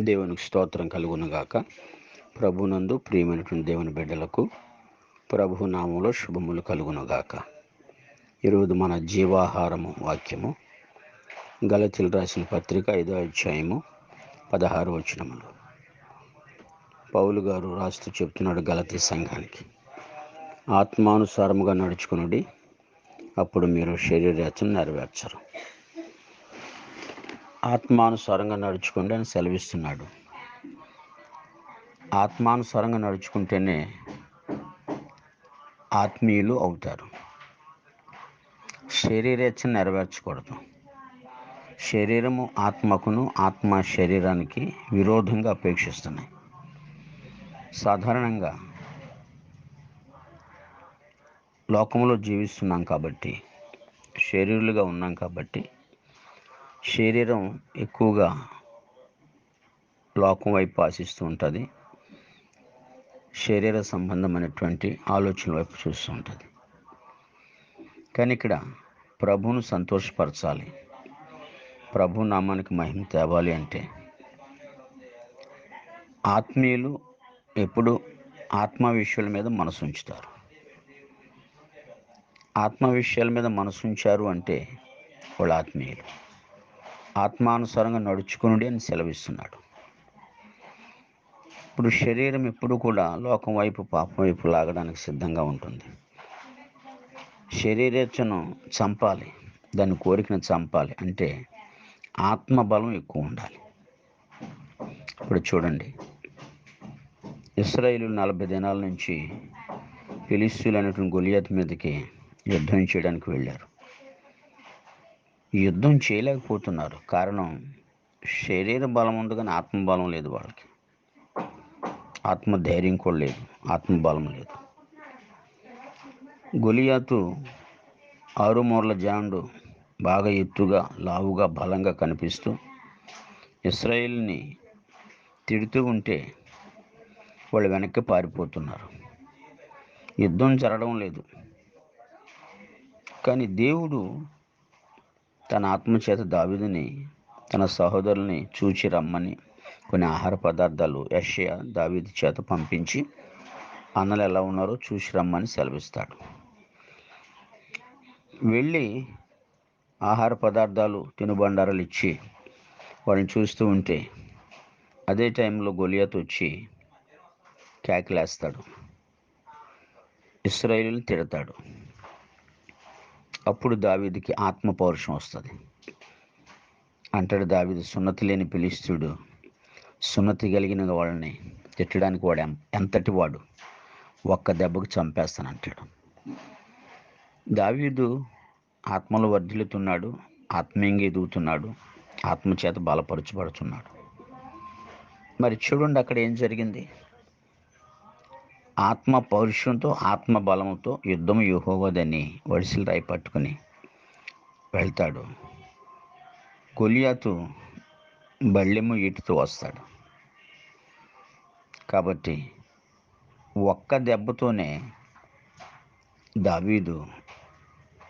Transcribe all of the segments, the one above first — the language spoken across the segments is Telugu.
దేవునికి స్తోత్రం కలుగునుగాక. ప్రభునందు ప్రియమైనటువంటి దేవుని బిడ్డలకు ప్రభు నామంలో శుభములు కలుగునుగాక. ఈరోజు మన జీవాహారము వాక్యము గలతీయులు రాసిన పత్రిక 5వ అధ్యాయము 16వ వచనములు. పౌలు గారు రాస్తూ చెప్తున్నాడు గలతీ సంఘానికి, ఆత్మానుసారముగా నడుచుకునుడి, అప్పుడు మీరు శరీరేచ్ఛను నెరవేర్చరు. ఆత్మానుసారంగా నడుచుకోండి అని సెలవిస్తున్నాడు. ఆత్మానుసారంగా నడుచుకుంటేనే ఆత్మీయులు అవుతారు. శరీరేచ్ఛను నెరవేర్చకూడదు. శరీరము ఆత్మకును, ఆత్మ శరీరానికి విరోధంగా అపేక్షిస్తున్నాయి. సాధారణంగా లోకంలో జీవిస్తున్నాం కాబట్టి, శరీరులుగా ఉన్నాం కాబట్టి, శరీరం ఎక్కువగా లోకం వైపు ఆశిస్తూ ఉంటుంది. శరీర సంబంధమైనటువంటి ఆలోచనల వైపు చూస్తూ ఉంటుంది. కానీ ఇక్కడ ప్రభువును సంతోషపరచాలి, ప్రభు నామానికి మహిమ తేవాలి అంటే ఆత్మీయులు ఎప్పుడు ఆత్మ విషయాల మీద మనసు ఉంచుతారు. ఆత్మ విషయాల మీద మనసు ఉంచారు అంటే వాళ్ళు ఆత్మీయులు. ఆత్మానుసారంగా నడుచుకునుడి అని సెలవిస్తున్నాడు. ఇప్పుడు శరీరం ఎప్పుడు కూడా లోకం వైపు, పాపం వైపు లాగడానికి సిద్ధంగా ఉంటుంది. శరీరేచ్ఛను చంపాలి, దాని కోరికను చంపాలి అంటే ఆత్మ బలం ఎక్కువ ఉండాలి. ఇప్పుడు చూడండి, ఇశ్రాయేలీయులు 40 దినాల నుంచి ఫిలిష్తీయులు అనేటువంటి గొలియాతు మీదకి యుద్ధం చేయడానికి వెళ్ళారు. యుద్ధం చేయలేకపోతున్నారు. కారణం, శరీర బలం ఉంది కానీ ఆత్మ బలం లేదు వాళ్ళకి. ఆత్మ ధైర్యం కూడా లేదు, ఆత్మ బలం లేదు. గొలియాతు 6 మూరల జాండు, బాగా ఎత్తుగా, లావుగా, బలంగా కనిపిస్తూ ఇశ్రాయేలుని తిడుతూ ఉంటే వాళ్ళు వెనక్కి పారిపోతున్నారు. యుద్ధం జరగడం లేదు. కానీ దేవుడు తన ఆత్మచేత దావీదుని, తన సహోదరుల్ని చూచి రమ్మని కొన్ని ఆహార పదార్థాలు యెషయా దావీదు చేత పంపించి అన్నలు ఎలా ఉన్నారో చూసి రమ్మని సెలవిస్తాడు. వెళ్ళి ఆహార పదార్థాలు, తినుబండారాలు ఇచ్చి వాళ్ళని చూస్తూ ఉంటే అదే టైంలో గొలియాతు వచ్చి కేకలేస్తాడు, ఇశ్రాయేలుని తిడతాడు. అప్పుడు దావీదుకి ఆత్మ పౌరుషం వస్తుంది. అంటాడు దావీదు, సున్నతి లేని ఫిలిష్తీయుడు సున్నతి కలిగిన వాళ్ళని తిట్టడానికి వాడు ఎంతటి వాడు, ఒక్క దెబ్బకు చంపేస్తానంటాడు. దావీదు ఆత్మలో వర్ధిల్లుతున్నాడు, ఆత్మీయంగా ఎదుగుతున్నాడు, ఆత్మచేత బలపరచబడుతున్నాడు. మరి చూడండి అక్కడ ఏం జరిగింది. ఆత్మ పౌరుషంతో, ఆత్మ బలంతో యుద్ధం యెహోవాదని వడిసెల రాయి పట్టుకుని వెళ్తాడు. గొలియాతు బళ్ళెము ఈటితో వస్తాడు. కాబట్టి ఒక్క దెబ్బతోనే దావీదు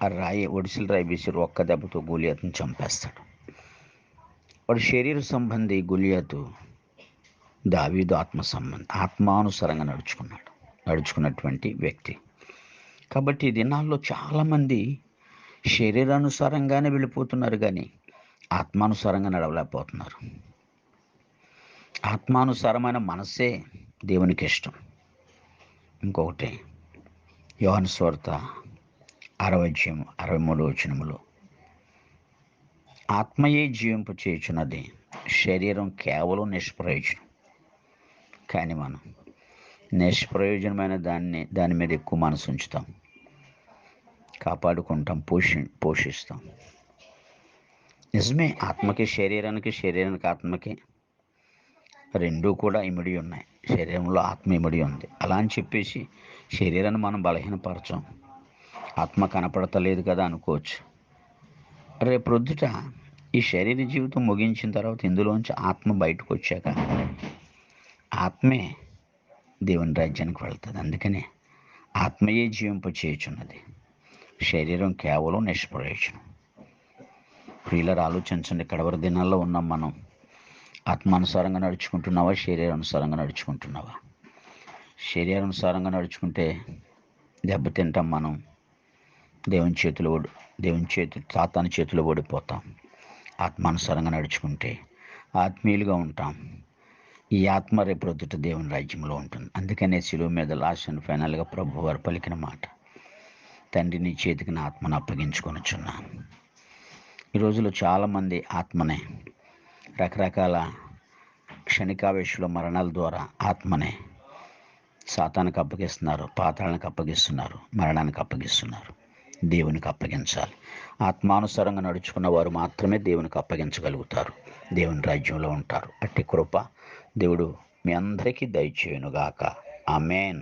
ఆ రాయి, ఒడిసెల రాయి విసిరి ఒక్క దెబ్బతో గొలియాతుని చంపేస్తాడు. వాడు శరీర సంబంధి గొలియాతు, దావీదు ఆత్మ సంబంధి, ఆత్మానుసారంగా నడుచుకున్నటువంటి వ్యక్తి. కాబట్టి ఈ దినాల్లో చాలామంది శరీరానుసారంగానే వెళ్ళిపోతున్నారు కానీ ఆత్మానుసారంగా నడవలేకపోతున్నారు. ఆత్మానుసారమైన మనస్సే దేవునికి ఇష్టం. ఇంకొకటి యోహాను సువార్త 6వ అధ్యాయము 63వ వచనములో, ఆత్మయే జీవింపు చేయుచున్నది, శరీరం కేవలం నిష్ప్రయోజనం. కానీ మనం నిష్ప్రయోజనమైన దాని మీద ఎక్కువ మనసు ఉంచుతాం, కాపాడుకుంటాం, పోషిస్తాం. నిజమే, ఆత్మకి శరీరానికి, శరీరానికి ఆత్మకి రెండూ కూడా ఇమిడి ఉన్నాయి. శరీరంలో ఆత్మ ఇమిడి ఉంది. అలా అని చెప్పేసి శరీరాన్ని మనం బలహీనపరచం, ఆత్మ కనపడతలేదు కదా అనుకోవచ్చు. రేపు ప్రొద్దుట ఈ శరీర జీవితం ముగించిన తర్వాత ఇందులోంచి ఆత్మ బయటకు వచ్చాక ఆత్మే దేవుని రాజ్యానికి వెళ్తుంది. అందుకనే ఆత్మయే జీవింప చేయుచున్నది, శరీరం కేవలం నిష్ప్రయోజనం. ప్రియులారా, ఆలోచించండి, కడవరి దినాల్లో ఉన్నాం మనం. ఆత్మానుసారంగా నడుచుకుంటున్నావా, శరీరానుసారంగా నడుచుకుంటున్నావా? శరీరానుసారంగా నడుచుకుంటే దెబ్బతింటాం మనం. సాతాను చేతిలో ఓడిపోతాం. ఆత్మానుసారంగా నడుచుకుంటే ఆత్మీయులుగా ఉంటాం. ఈ ఆత్మ రేపు ప్రొద్దుట దేవుని రాజ్యంలో ఉంటుంది. అందుకనే శిలువ మీద లాస్ట్ అండ్ ఫైనల్గా ప్రభు వారు పలికిన మాట, తండ్రి నీ చేతికి నా ఆత్మను అప్పగించుకొనుచున్నాను. ఈ రోజుల్లో చాలామంది ఆత్మనే రకరకాల క్షణికావేశంలో మరణాల ద్వారా ఆత్మనే సాతానికి అప్పగిస్తున్నారు, పాతాళానికి అప్పగిస్తున్నారు, మరణానికి అప్పగిస్తున్నారు. దేవునికి అప్పగించాలి. ఆత్మానుసారంగా నడుచుకున్న వారు మాత్రమే దేవునికి అప్పగించగలుగుతారు, దేవుని రాజ్యంలో ఉంటారు. అట్టి కృప దేవుడు మీ అందరికీ దయచేయునుగాక. ఆమేన్.